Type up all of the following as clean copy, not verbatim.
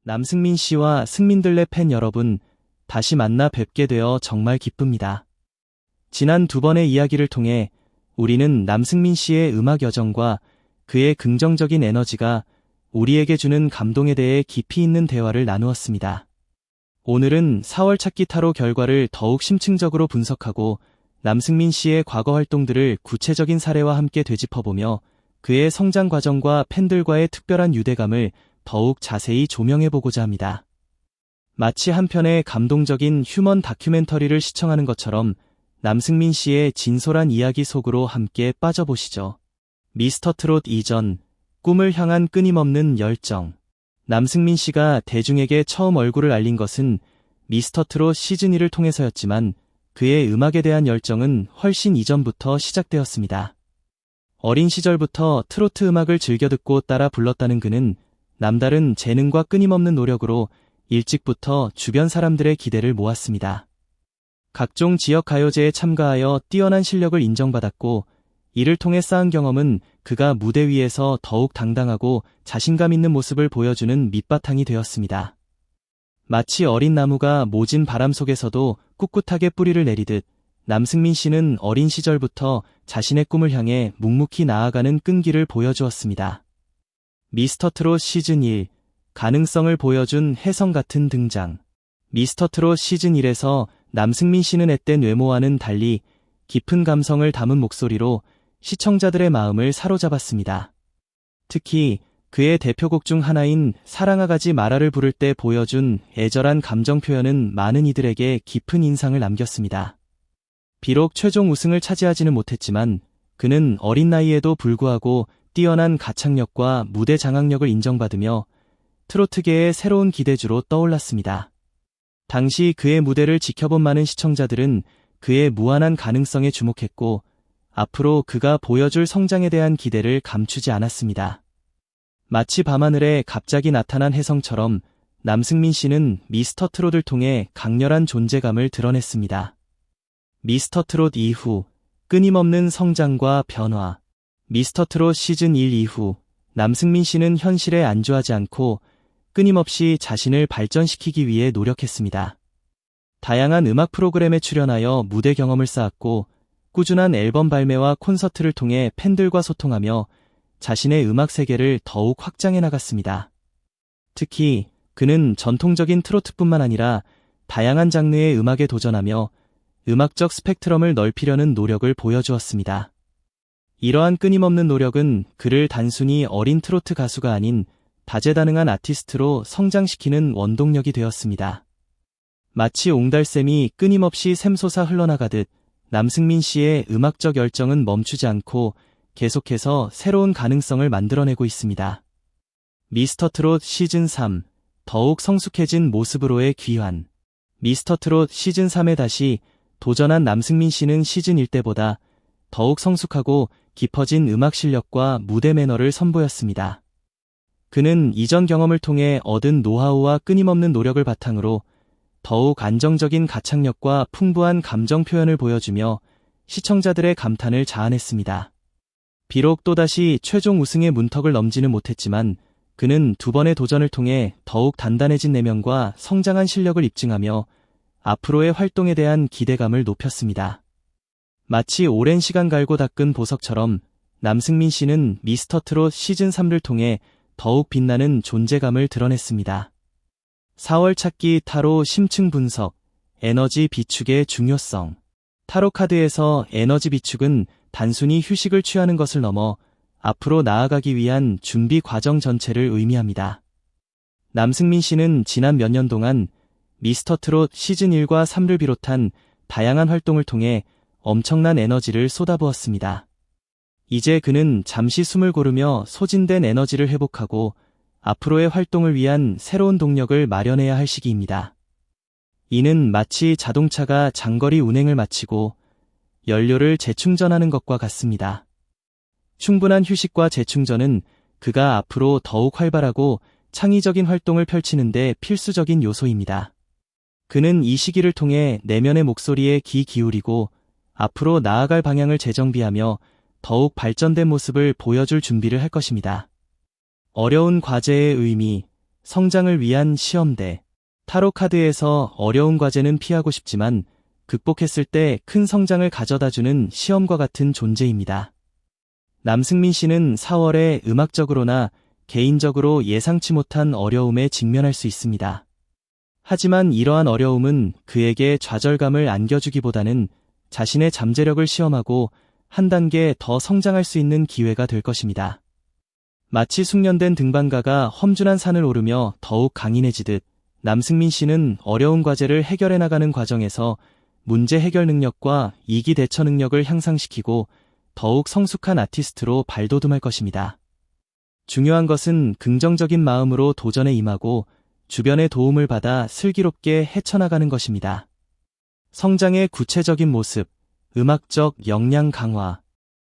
남승민 씨와 승민들레 팬 여러분, 다시 만나 뵙게 되어 정말 기쁩니다. 지난 두 번의 이야기를 통해 우리는 남승민 씨의 음악 여정과 그의 긍정적인 에너지가 우리에게 주는 감동에 대해 깊이 있는 대화를 나누었습니다. 오늘은 4월 찾기 타로 결과를 더욱 심층적으로 분석하고 남승민 씨의 과거 활동들을 구체적인 사례와 함께 되짚어보며 그의 성장 과정과 팬들과의 특별한 유대감을 더욱 자세히 조명해보고자 합니다. 마치 한 편의 감동적인 휴먼 다큐멘터리를 시청하는 것처럼 남승민 씨의 진솔한 이야기 속으로 함께 빠져보시죠. 미스터트롯 이전, 꿈을 향한 끊임없는 열정. 남승민 씨가 대중에게 처음 얼굴을 알린 것은 미스터트롯 시즌1을 통해서였지만 그의 음악에 대한 열정은 훨씬 이전부터 시작되었습니다. 어린 시절부터 트로트 음악을 즐겨 듣고 따라 불렀다는 그는 남다른 재능과 끊임없는 노력으로 일찍부터 주변 사람들의 기대를 모았습니다. 각종 지역 가요제에 참가하여 뛰어난 실력을 인정받았고 이를 통해 쌓은 경험은 그가 무대 위에서 더욱 당당하고 자신감 있는 모습을 보여주는 밑바탕이 되었습니다. 마치 어린 나무가 모진 바람 속에서도 꿋꿋하게 뿌리를 내리듯 남승민 씨는 어린 시절부터 자신의 꿈을 향해 묵묵히 나아가는 끈기를 보여주었습니다. 미스터트롯 시즌1, 가능성을 보여준 혜성 같은 등장. 미스터트롯 시즌1에서 남승민 씨는 앳된 외모와는 달리 깊은 감성을 담은 목소리로 시청자들의 마음을 사로잡았습니다. 특히 그의 대표곡 중 하나인 사랑아가지 마라를 부를 때 보여준 애절한 감정 표현은 많은 이들에게 깊은 인상을 남겼습니다. 비록 최종 우승을 차지하지는 못했지만 그는 어린 나이에도 불구하고 뛰어난 가창력과 무대 장악력을 인정받으며 트로트계의 새로운 기대주로 떠올랐습니다. 당시 그의 무대를 지켜본 많은 시청자들은 그의 무한한 가능성에 주목했고 앞으로 그가 보여줄 성장에 대한 기대를 감추지 않았습니다. 마치 밤하늘에 갑자기 나타난 혜성처럼 남승민 씨는 미스터트롯을 통해 강렬한 존재감을 드러냈습니다. 미스터트롯 이후 끊임없는 성장과 변화. 미스터트롯 시즌1 이후 남승민 씨는 현실에 안주하지 않고 끊임없이 자신을 발전시키기 위해 노력했습니다. 다양한 음악 프로그램에 출연하여 무대 경험을 쌓았고 꾸준한 앨범 발매와 콘서트를 통해 팬들과 소통하며 자신의 음악 세계를 더욱 확장해 나갔습니다. 특히 그는 전통적인 트로트뿐만 아니라 다양한 장르의 음악에 도전하며 음악적 스펙트럼을 넓히려는 노력을 보여주었습니다. 이러한 끊임없는 노력은 그를 단순히 어린 트로트 가수가 아닌 다재다능한 아티스트로 성장시키는 원동력이 되었습니다. 마치 옹달샘이 끊임없이 샘솟아 흘러나가듯 남승민 씨의 음악적 열정은 멈추지 않고 계속해서 새로운 가능성을 만들어내고 있습니다. 미스터트롯 시즌3, 더욱 성숙해진 모습으로의 귀환. 미스터트롯 시즌3에 다시 도전한 남승민 씨는 시즌1 때보다 더욱 성숙하고 깊어진 음악 실력과 무대 매너를 선보였습니다. 그는 이전 경험을 통해 얻은 노하우와 끊임없는 노력을 바탕으로 더욱 안정적인 가창력과 풍부한 감정 표현을 보여주며 시청자들의 감탄을 자아냈습니다. 비록 또다시 최종 우승의 문턱을 넘지는 못했지만 그는 두 번의 도전을 통해 더욱 단단해진 내면과 성장한 실력을 입증하며 앞으로의 활동에 대한 기대감을 높였습니다. 마치 오랜 시간 갈고 닦은 보석처럼 남승민 씨는 미스터트롯 시즌3를 통해 더욱 빛나는 존재감을 드러냈습니다. 4월 찾기 타로 심층 분석, 에너지 비축의 중요성. 타로 카드에서 에너지 비축은 단순히 휴식을 취하는 것을 넘어 앞으로 나아가기 위한 준비 과정 전체를 의미합니다. 남승민 씨는 지난 몇 년 동안 미스터트롯 시즌1과 3를 비롯한 다양한 활동을 통해 엄청난 에너지를 쏟아부었습니다. 이제 그는 잠시 숨을 고르며 소진된 에너지를 회복하고 앞으로의 활동을 위한 새로운 동력을 마련해야 할 시기입니다. 이는 마치 자동차가 장거리 운행을 마치고 연료를 재충전하는 것과 같습니다. 충분한 휴식과 재충전은 그가 앞으로 더욱 활발하고 창의적인 활동을 펼치는 데 필수적인 요소입니다. 그는 이 시기를 통해 내면의 목소리에 귀 기울이고 앞으로 나아갈 방향을 재정비하며 더욱 발전된 모습을 보여줄 준비를 할 것입니다. 어려운 과제의 의미, 성장을 위한 시험대. 타로 카드에서 어려운 과제는 피하고 싶지만 극복했을 때 큰 성장을 가져다주는 시험과 같은 존재입니다. 남승민 씨는 4월에 음악적으로나 개인적으로 예상치 못한 어려움에 직면할 수 있습니다. 하지만 이러한 어려움은 그에게 좌절감을 안겨주기보다는 자신의 잠재력을 시험하고 한 단계 더 성장할 수 있는 기회가 될 것입니다. 마치 숙련된 등반가가 험준한 산을 오르며 더욱 강인해지듯 남승민 씨는 어려운 과제를 해결해 나가는 과정에서 문제 해결 능력과 위기 대처 능력을 향상시키고 더욱 성숙한 아티스트로 발돋움할 것입니다. 중요한 것은 긍정적인 마음으로 도전에 임하고 주변의 도움을 받아 슬기롭게 헤쳐나가는 것입니다. 성장의 구체적인 모습, 음악적 역량 강화.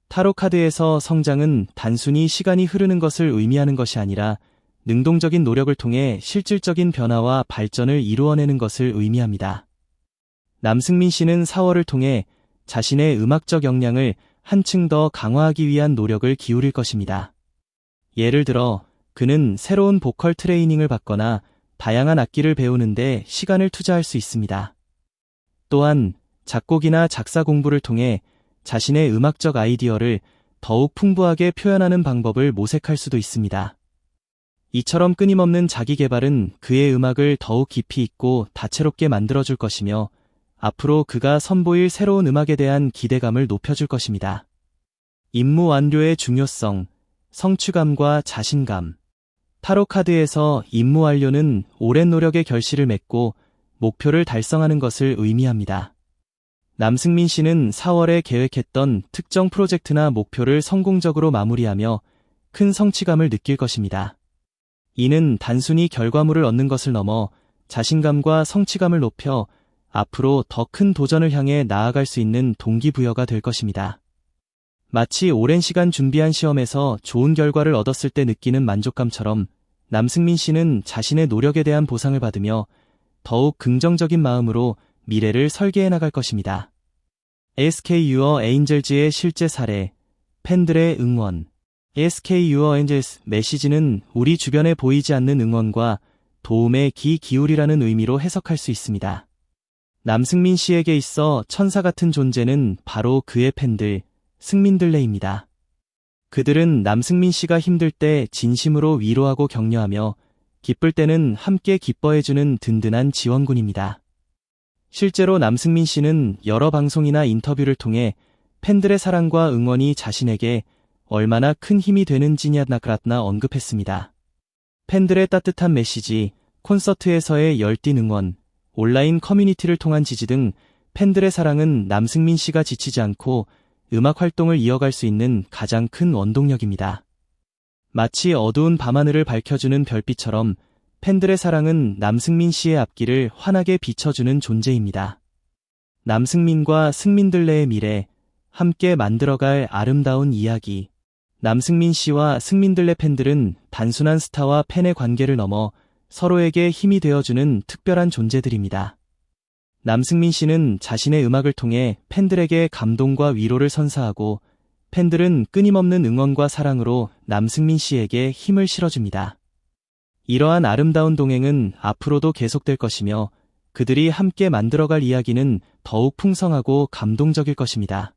타로 카드에서 성장은 단순히 시간이 흐르는 것을 의미하는 것이 아니라 능동적인 노력을 통해 실질적인 변화와 발전을 이루어내는 것을 의미합니다. 남승민 씨는 4월을 통해 자신의 음악적 역량을 한층 더 강화하기 위한 노력을 기울일 것입니다. 예를 들어 그는 새로운 보컬 트레이닝을 받거나 다양한 악기를 배우는데 시간을 투자할 수 있습니다. 또한 작곡이나 작사 공부를 통해 자신의 음악적 아이디어를 더욱 풍부하게 표현하는 방법을 모색할 수도 있습니다. 이처럼 끊임없는 자기 개발은 그의 음악을 더욱 깊이 있고 다채롭게 만들어줄 것이며 앞으로 그가 선보일 새로운 음악에 대한 기대감을 높여줄 것입니다. 임무 완료의 중요성, 성취감과 자신감. 타로 카드에서 임무 완료는 오랜 노력의 결실을 맺고 목표를 달성하는 것을 의미합니다. 남승민 씨는 4월에 계획했던 특정 프로젝트나 목표를 성공적으로 마무리하며 큰 성취감을 느낄 것입니다. 이는 단순히 결과물을 얻는 것을 넘어 자신감과 성취감을 높여 앞으로 더 큰 도전을 향해 나아갈 수 있는 동기부여가 될 것입니다. 마치 오랜 시간 준비한 시험에서 좋은 결과를 얻었을 때 느끼는 만족감처럼 남승민 씨는 자신의 노력에 대한 보상을 받으며 더욱 긍정적인 마음으로 미래를 설계해 나갈 것입니다. SK 유어 에인젤즈의 실제 사례, 팬들의 응원. SK 유어 에인젤스 메시지는 우리 주변에 보이지 않는 응원과 도움에 귀 기울이라는 의미로 해석할 수 있습니다. 남승민 씨에게 있어 천사 같은 존재는 바로 그의 팬들, 승민들레입니다. 그들은 남승민 씨가 힘들 때 진심으로 위로하고 격려하며 기쁠 때는 함께 기뻐해주는 든든한 지원군입니다. 실제로 남승민 씨는 여러 방송이나 인터뷰를 통해 팬들의 사랑과 응원이 자신에게 얼마나 큰 힘이 되는지냐 언급했습니다. 팬들의 따뜻한 메시지, 콘서트에서의 열띤 응원, 온라인 커뮤니티를 통한 지지 등 팬들의 사랑은 남승민 씨가 지치지 않고 음악 활동을 이어갈 수 있는 가장 큰 원동력입니다. 마치 어두운 밤하늘을 밝혀주는 별빛처럼 팬들의 사랑은 남승민 씨의 앞길을 환하게 비춰주는 존재입니다. 남승민과 승민들레의 미래, 함께 만들어갈 아름다운 이야기. 남승민 씨와 승민들레 팬들은 단순한 스타와 팬의 관계를 넘어 서로에게 힘이 되어주는 특별한 존재들입니다. 남승민 씨는 자신의 음악을 통해 팬들에게 감동과 위로를 선사하고 팬들은 끊임없는 응원과 사랑으로 남승민 씨에게 힘을 실어줍니다. 이러한 아름다운 동행은 앞으로도 계속될 것이며 그들이 함께 만들어갈 이야기는 더욱 풍성하고 감동적일 것입니다.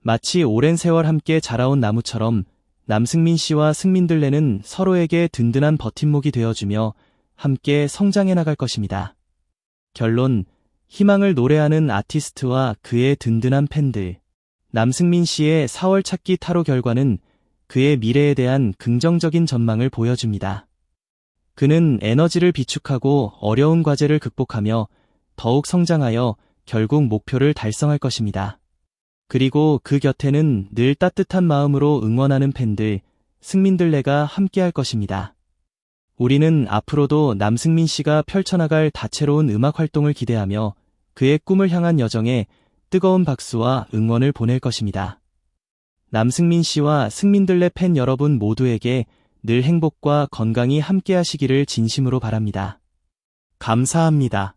마치 오랜 세월 함께 자라온 나무처럼 남승민 씨와 승민들레는 서로에게 든든한 버팀목이 되어주며 함께 성장해 나갈 것입니다. 결론, 희망을 노래하는 아티스트와 그의 든든한 팬들. 남승민 씨의 4월 찾기 타로 결과는 그의 미래에 대한 긍정적인 전망을 보여줍니다. 그는 에너지를 비축하고 어려운 과제를 극복하며 더욱 성장하여 결국 목표를 달성할 것입니다. 그리고 그 곁에는 늘 따뜻한 마음으로 응원하는 팬들, 승민들레가 함께할 것입니다. 우리는 앞으로도 남승민 씨가 펼쳐나갈 다채로운 음악 활동을 기대하며 그의 꿈을 향한 여정에 뜨거운 박수와 응원을 보낼 것입니다. 남승민 씨와 승민들레 팬 여러분 모두에게 늘 행복과 건강이 함께하시기를 진심으로 바랍니다. 감사합니다.